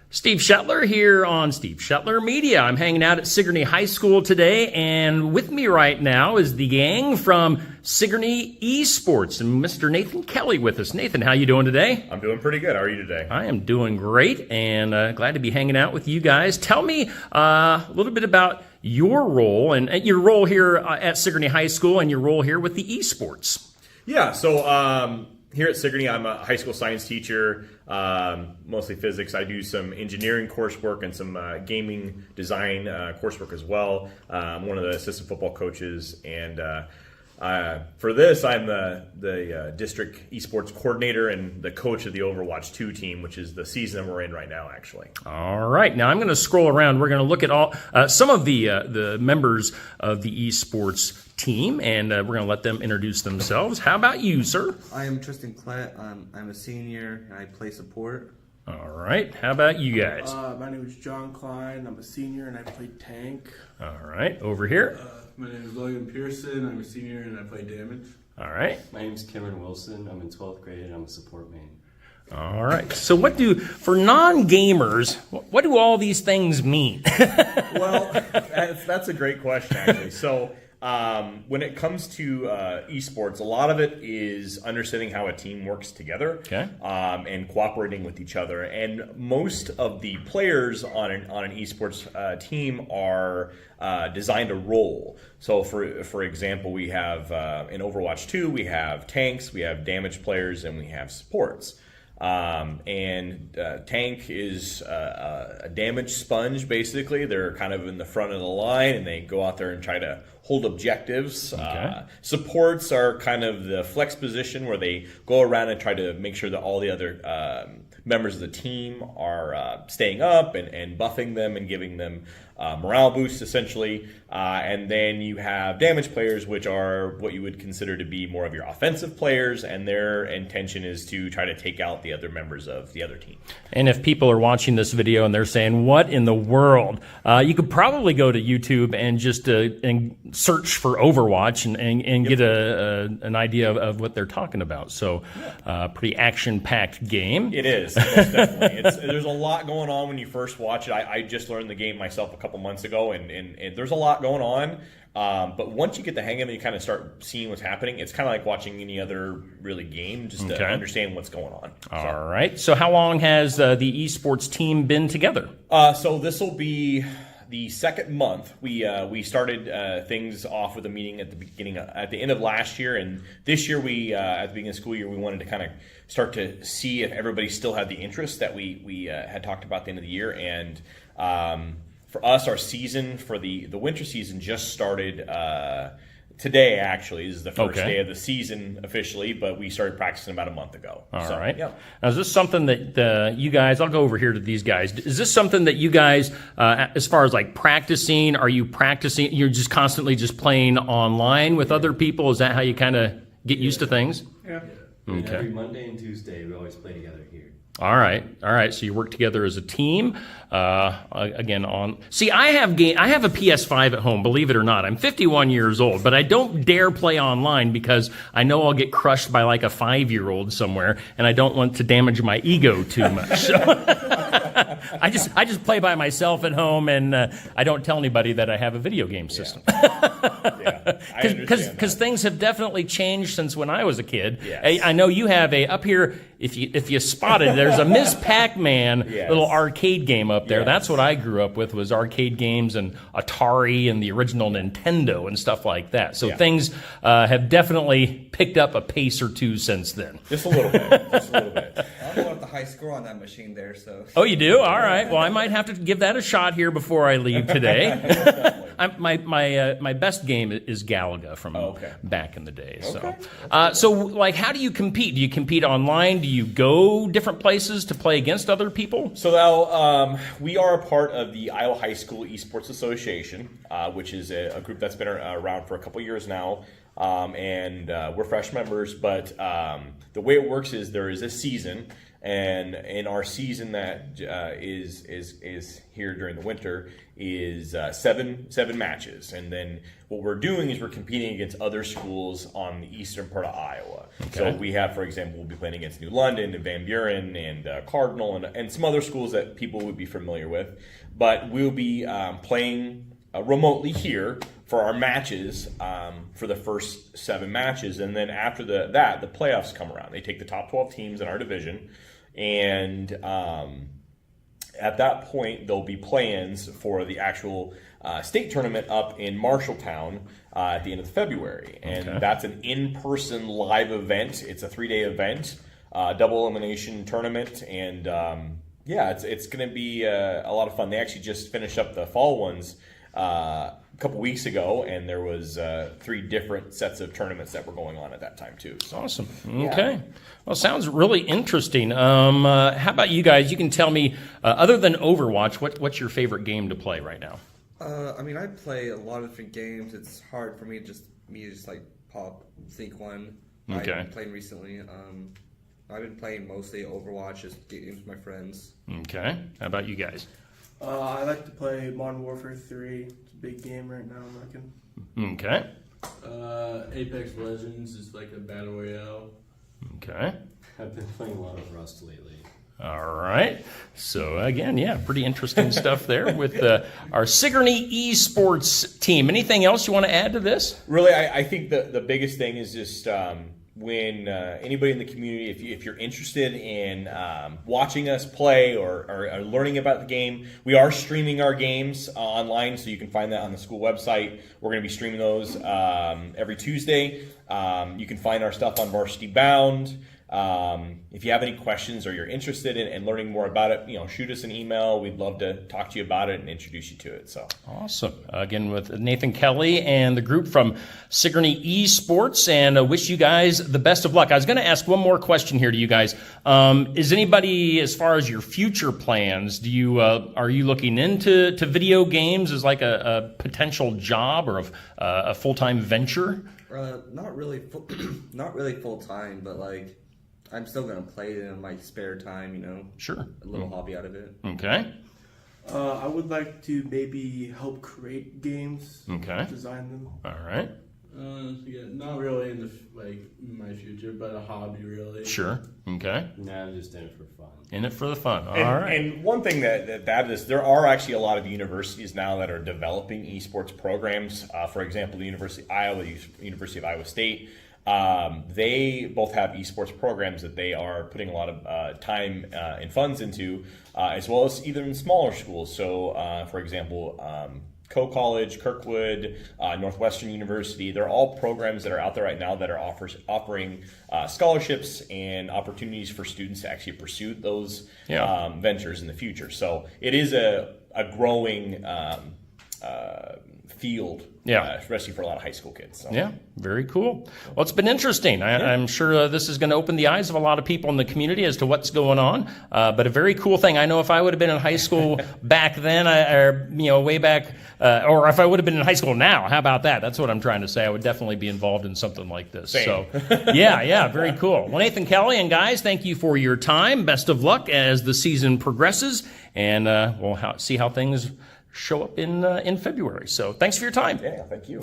Steve Shetler here on Steve Shetler Media. I'm hanging out at Sigourney High School today, and with me right now is the gang from Sigourney Esports and Mr. Nathan Kelly with us. Nathan, how you doing today? I'm doing pretty good. How are you today? I am doing great, and glad to be hanging out with you guys. Tell me a little bit about your role and your role here at Sigourney High School and your role here with the esports. Yeah, so here at Sigourney, I'm a high school science teacher, mostly physics. I do some engineering coursework and some gaming design coursework as well. I'm one of the assistant football coaches, and for this, I'm the district esports coordinator and the coach of the Overwatch 2 team, which is the season we're in right now, actually. All right. Now I'm going to scroll around. We're going to look at all some of the members of the esports team, and we're going to let them introduce themselves. How about you, sir? I am Tristan Klett. I'm a senior, and I play support. All right. How about you guys? My name is John Klein. I'm a senior, and I play tank. All right. Over here. My name is Logan Pearson. I'm a senior and I play damage. All right. My name is Cameron Wilson. I'm in 12th grade and I'm a support main. All right. So for non-gamers, what do all these things mean? Well, that's a great question, actually. So when it comes to esports, a lot of it is understanding how a team works together, okay, and cooperating with each other. And most of the players on an esports team are designed a role. So, for example, we have in Overwatch 2, we have tanks, we have damage players, and we have supports. Tank is a damage sponge, basically. They're kind of in the front of the line, and they go out there and try to hold objectives. Okay. Supports are kind of the flex position where they go around and try to make sure that all the other members of the team are staying up and buffing them and giving them morale boosts, essentially. And then you have damage players, which are what you would consider to be more of your offensive players, and their intention is to try to take out the other members of the other team. And if people are watching this video and they're saying, what in the world? You could probably go to YouTube and just and search for Overwatch and Yep. get an idea of what they're talking about. So pretty action-packed game. It is, most definitely. There's a lot going on when you first watch it. I just learned the game myself a couple months ago, and there's a lot going on. But once you get the hang of it, you kind of start seeing what's happening. It's kind of like watching any other really game, just to understand what's going on. All right. So how long has the esports team been together? So this will be the second month. We started things off with a meeting at the end of last year, and this year at the beginning of the school year, we wanted to kind of start to see if everybody still had the interest that we had talked about at the end of the year. And for us, our season for the winter season just started today. Actually, this is the first day of the season officially, but we started practicing about a month ago. All right. Yeah. Now, is this something that you guys? I'll go over here to these guys. Is this something that you guys, as far as like practicing, are you practicing? You're just constantly just playing online with other people. Is that how you kind of get used to things? Yeah. Okay. Every Monday and Tuesday, we always play together here. All right. So you work together as a team. Again, I have a PS5 at home. Believe it or not, I'm 51 years old, but I don't dare play online because I know I'll get crushed by like a 5-year-old somewhere, and I don't want to damage my ego too much. So I just play by myself at home, and I don't tell anybody that I have a video game system. Yeah, I understand Because things have definitely changed since when I was a kid. Yes. I know you have up here. If you spotted, there's a Ms. Pac-Man little arcade game up there. Yes. That's what I grew up with, was arcade games and Atari and the original Nintendo and stuff like that. So things have definitely picked up a pace or two since then. Just a little bit. Just a little bit. I don't want the high score on that machine there, so. Oh, you do? All right. Well, I might have to give that a shot here before I leave today. My best game is Galaga from back in the day. So like, how do you compete? Do you compete online? Do you go different places to play against other people? So now we are a part of the Iowa High School Esports Association, which is a group that's been around for a couple years now. and we're fresh members. But the way it works is there is a season, and in our season that is here during the winter is seven matches, and then what we're doing is we're competing against other schools on the eastern part of Iowa. So we have, for example, we'll be playing against New London and Van Buren and Cardinal and some other schools that people would be familiar with. But we'll be playing remotely here for our matches for the first 7 matches, and then after that, the playoffs come around. They take the top 12 teams in our division, and at that point, there'll be plans for the actual state tournament up in Marshalltown at the end of February. And that's an in-person live event. It's a 3-day event, double elimination tournament. And it's going to be a lot of fun. They actually just finished up the fall ones a couple weeks ago, and there was 3 different sets of tournaments that were going on at that time too. So. Awesome. Okay. Well, sounds really interesting. How about you guys? You can tell me, other than Overwatch, what's your favorite game to play right now? I play a lot of different games. It's hard for me to just like think one. Okay. I've been playing recently. I've been playing mostly Overwatch, just games with my friends. Okay. How about you guys? I like to play Modern Warfare 3. It's a big game right now, I'm reckon. Okay. Apex Legends is like a battle royale. Okay. I've been playing a lot of Rust lately. All right. So again, pretty interesting stuff there with our Sigourney Esports team. Anything else you want to add to this? Really, I think the biggest thing is just when anybody in the community, if you're interested in watching us play or learning about the game, we are streaming our games online, so you can find that on the school website. We're going to be streaming those every Tuesday. You can find our stuff on Varsity Bound. If you have any questions or you're interested in learning more about it, shoot us an email. We'd love to talk to you about it and introduce you to it. So awesome. Again, with Nathan Kelly and the group from Sigourney Esports, and wish you guys the best of luck. I was going to ask one more question here to you guys. Is anybody, as far as your future plans, are you looking into video games as like a potential job or a full-time venture? Not really full time, but like I'm still gonna play it in my spare time. Sure. A little hobby out of it. Okay. I would like to maybe help create games. Okay. Design them. All right. Not really in my future, but a hobby really. Sure. Okay. Nah, I'm just in it for fun. In it for the fun. All and, right. And one thing that is, there are actually a lot of universities now that are developing esports programs. For example, the University of Iowa, University of Iowa State, they both have esports programs that they are putting a lot of time and funds into, as well as even in smaller schools. So, for example, Coe College, Kirkwood, Northwestern University, they're all programs that are out there right now that are offering scholarships and opportunities for students to actually pursue those ventures in the future. So it is a growing field, especially for a lot of high school kids. So. Yeah, very cool. Well, it's been interesting. I'm sure this is going to open the eyes of a lot of people in the community as to what's going on. But a very cool thing. I know if I would have been in high school back then, way back, or if I would have been in high school now, how about that? That's what I'm trying to say. I would definitely be involved in something like this. Same. So, yeah, very cool. Well, Nathan Kelly and guys, thank you for your time. Best of luck as the season progresses, and we'll see how things show up in February. So thanks for your time. Yeah, thank you.